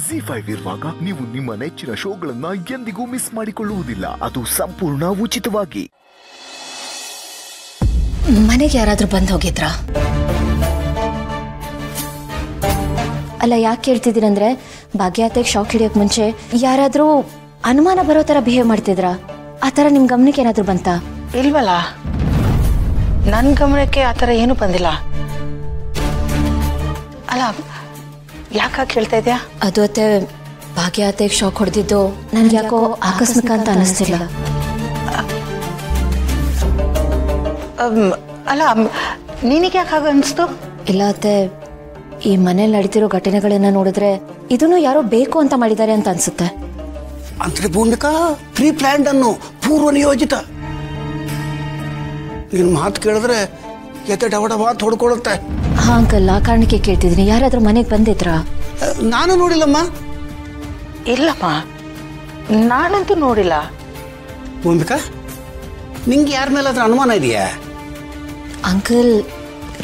ZEE5 ಇರುವಾಗ ನೀವು ನಿಮ್ಮ ನೆಚ್ಚಿನ ಶೋಗಳನ್ನ ಎಂದಿಗೂ ಮಿಸ್ ಮಾಡಿಕೊಳ್ಳುವುದಿಲ್ಲ. ಅದು ಸಂಪೂರ್ಣ ಉಚಿತವಾಗಿ. ಮನೆಗೆ ಯಾರಾದ್ರೂ ಬಂದು ಹೋಗಿದ್ರಾ? ಅಲ್ಲ, ಯಾಕೆ ಕೇಳ್ತಿದ್ದೀರಂದ್ರೆ ಭಾಗ್ಯತೆಗೆ ಶಾಕ್ ಹಿಡಿಯೋಕ್ ಮುಂಚೆ ಯಾರಾದ್ರೂ ಅನುಮಾನ ಬರೋ ತರ ಬಿಹೇವ್ ಮಾಡ್ತಿದ್ರಾ? ಆ ತರ ನಿಮ್ ಗಮನಕ್ಕೆ ಏನಾದ್ರೂ ಬಂತಾ? ಇಲ್ವಲ್ಲ, ನನ್ ಗಮನಕ್ಕೆ ಆ ತರ ಏನು ಬಂದಿಲ್ಲ. ಅಲ್ಲ, ಯಾಕ ಕೇಳ್ತಾ ಇದ್ಯಾ? ಅದು ಅತ್ತೆ, ಭಾಗ್ಯತೆಗೆ ಶಾಕ್ ಹೊಡೆದಿದ್ದು ನನ್ಗೆ ಯಾಕೋ ಆಕಸ್ಮಿಕ ಅಂತ ಅನಿಸ್ತಿಲ್ಲ. ಅಲ್ಲ, ನಿನಗೆ ಯಾಕೆ ಹಾಗ ಅನಿಸ್ತು? ಇಲ್ಲ ಅತ್ತೆ, ಈ ಮನೇಲಿ ನಡೀತಿರೋ ಘಟನೆಗಳನ್ನ ನೋಡಿದ್ರೆ ಇದನ್ನು ಯಾರೋ ಬೇಕು ಅಂತ ಮಾಡಿದ್ದಾರೆ ಅಂತ ಅನ್ಸುತ್ತೆ. ಅಂದ್ರೆ ಭೂಮಿಕಾ ಪ್ರೀ ಪ್ಲಾನ್ಡ್ ಅನ್ನು, ಪೂರ್ವ ನಿಯೋಜಿತ. ನಿನ್ ಮಾತು ಕೇಳಿದ್ರೆ ಎತ್ತೆ ಡವಡವ ಅಂತ ಹೊಡ್ಕೊಳುತ್ತೆ. ಹಾ ಅಂಕಲ್, ಆ ಕಾರಣಕ್ಕೆ ಕೇಳ್ತಿದ್ದೀನಿ. ಯಾರಾದ್ರೂ ಮನೆಗೆ ಬಂದಿದ್ರಾ? ನಾನು ನೋಡಿಲ್ಲಮ್ಮ. ಇಲ್ಲಮ್ಮ, ನಾನಂತೂ ನೋಡಿಲ್ಲ. ಭೂಮಿಕಾ, ನಿಂಗೆ ಯಾರ ಮೇಲಾದ್ರೂ ಅನುಮಾನ ಇದೆಯಾ? ಅಂಕಲ್,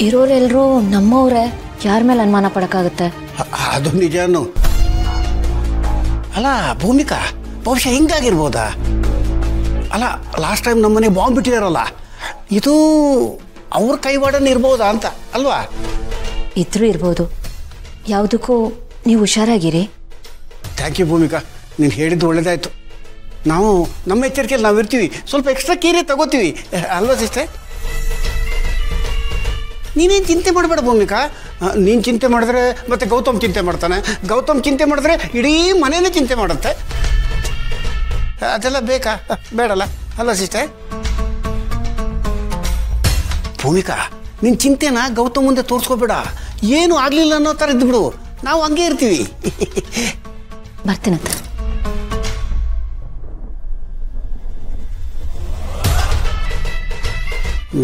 ಇರೋರೆಲ್ರೂ ನಮ್ಮವ್ರೆ, ಯಾರ ಮೇಲೆ ಅನುಮಾನ ಪಡಕ್ಕಾಗುತ್ತೆ? ಅದು ನಿಜಾನು. ಅಲ್ಲ ಭೂಮಿಕಾ, ಬಹುಶಃ ಹಿಂಗಾಗಿರ್ಬೋದಾ? ಅಲ್ಲ, ಲಾಸ್ಟ್ ಟೈಮ್ ನಮ್ಮನೆ ಬಾಂಬ್ ಬಿಟ್ಟಿದಾರಲ್ಲ, ಇದು ಅವ್ರ ಕೈವಾಡನ ಇರ್ಬೋದಾ ಅಂತ ಅಲ್ವಾ? ಇದ್ರೂ ಇರ್ಬೋದು. ಯಾವುದಕ್ಕೂ ನೀವು ಹುಷಾರಾಗಿರಿ. ಥ್ಯಾಂಕ್ ಯು ಭೂಮಿಕಾ, ನೀನು ಹೇಳಿದ್ದು ಒಳ್ಳೇದಾಯ್ತು. ನಾವು ನಮ್ಮ ಎಚ್ಚರಿಕೆಯಲ್ಲಿ ನಾವು ಇರ್ತೀವಿ, ಸ್ವಲ್ಪ ಎಕ್ಸ್ಟ್ರಾ ಕೇರೆ ತಗೋತೀವಿ ಅಲ್ವಾ ಸಿಸ್ಟರ್? ನೀನೇನು ಚಿಂತೆ ಮಾಡಬೇಡ ಭೂಮಿಕಾ. ನೀನು ಚಿಂತೆ ಮಾಡಿದ್ರೆ ಮತ್ತೆ ಗೌತಮ್ ಚಿಂತೆ ಮಾಡ್ತಾನೆ, ಗೌತಮ್ ಚಿಂತೆ ಮಾಡಿದ್ರೆ ಇಡೀ ಮನೇನೇ ಚಿಂತೆ ಮಾಡುತ್ತೆ. ಅದೆಲ್ಲ ಬೇಕಾ? ಬೇಡಲ್ಲ ಅಲ್ಲ ಸಿಸ್ಟರ್? ಭೂಮಿಕಾ, ನಿನ್ನ ಚಿಂತೆನ ಗೌತಮ್ ಮುಂದೆ ತೋರಿಸ್ಕೋಬೇಡ. ಏನು ಆಗಲಿಲ್ಲ ಅನ್ನೋ ಥರ ಇದ್ದು ಬಿಡು, ನಾವು ಹಂಗೆ ಇರ್ತೀವಿ. ಬರ್ತೀನಂತ.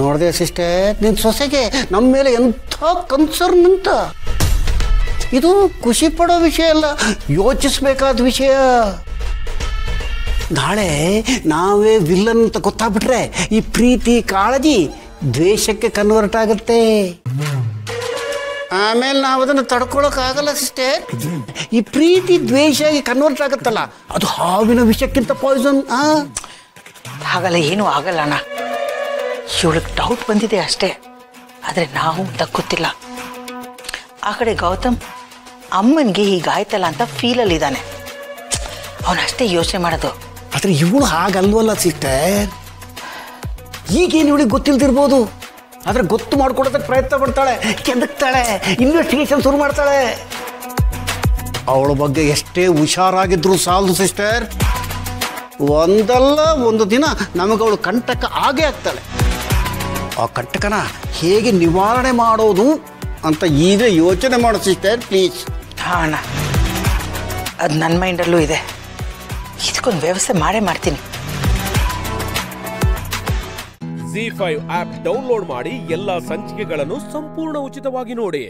ನೋಡಿದೆ ಸಿಸ್ಟರ್, ನಿನ್ನ ಸೊಸೆಗೆ ನಮ್ಮ ಮೇಲೆ ಎಂಥ ಕನ್ಸರ್ನ್ ಅಂತ. ಇದು ಖುಷಿ ಪಡೋ ವಿಷಯ ಅಲ್ಲ, ಯೋಚಿಸ್ಬೇಕಾದ ವಿಷಯ. ನಾಳೆ ನಾವೇ ವಿಲ್ಲನ್ ಅಂತ ಗೊತ್ತಾಗ್ಬಿಟ್ರೆ ಈ ಪ್ರೀತಿ ಕಾಳಜಿ ದ್ವೇಷಕ್ಕೆ ಕನ್ವರ್ಟ್ ಆಗುತ್ತೆ. ಆಮೇಲೆ ನಾವು ಅದನ್ನು ತಡ್ಕೊಳಕ್ಕಾಗಲ್ಲ ಸಿಸ್ಟರ್. ಈ ಪ್ರೀತಿ ದ್ವೇಷ ಕನ್ವರ್ಟ್ ಆಗುತ್ತಲ್ಲ, ಅದು ಹಾವಿನ ವಿಷಕ್ಕಿಂತ ಪಾಯ್ಸನ್. ಹಾಗಲ್ಲ, ಏನೂ ಆಗಲ್ಲ ಅಣ್ಣ. ಇವಳಿಗೆ ಡೌಟ್ ಬಂದಿದೆ ಅಷ್ಟೇ, ಆದರೆ ನಾವು ತಕ್ಕೊತ್ತಿಲ್ಲ. ಆ ಕಡೆ ಗೌತಮ್ ಅಮ್ಮನಿಗೆ ಹೀಗಾಯ್ತಲ್ಲ ಅಂತ ಫೀಲಲ್ಲಿದ್ದಾನೆ. ಅವನಷ್ಟೇ ಯೋಚನೆ ಮಾಡೋದು. ಆದರೆ ಇವಳು ಹಾಗಲ್ವಲ್ಲ ಸಿಸ್ಟರ್. ಈಗೇನು ಇವಳಿಗೆ ಗೊತ್ತಿಲ್ದಿರ್ಬೋದು, ಆದರೆ ಗೊತ್ತು ಮಾಡ್ಕೊಡೋದಕ್ಕೆ ಪ್ರಯತ್ನ ಪಡ್ತಾಳೆ, ಕೆದಕ್ತಾಳೆ, ಇನ್ವೆಸ್ಟಿಗೇಷನ್ ಶುರು ಮಾಡ್ತಾಳೆ. ಅವಳ ಬಗ್ಗೆ ಎಷ್ಟೇ ಹುಷಾರಾಗಿದ್ರು ಸಾಲದು ಸಿಸ್ಟರ್, ಒಂದಲ್ಲ ಒಂದು ದಿನ ನಮಗೆ ಅವಳು ಕಂಟಕ ಆಗೇ ಆಗ್ತಾಳೆ. ಆ ಕಂಟಕನ ಹೇಗೆ ನಿವಾರಣೆ ಮಾಡೋದು ಅಂತ ಈಗ ಯೋಚನೆ ಮಾಡೋ ಸಿಸ್ಟರ್, ಪ್ಲೀಸ್. ಹಾಂ ಅಣ್ಣ, ಅದು ನನ್ನ ಮೈಂಡಲ್ಲೂ ಇದೆ. ಇದಕ್ಕೊಂದು ವ್ಯವಸ್ಥೆ ಮಾಡೇ ಮಾಡ್ತೀನಿ. ZEE5 ಆಪ್ ಡೌನ್ಲೋಡ್ ಮಾಡಿ ಎಲ್ಲಾ ಸಂಚಿಕೆಗಳನ್ನು ಸಂಪೂರ್ಣ ಉಚಿತವಾಗಿ ನೋಡಿ.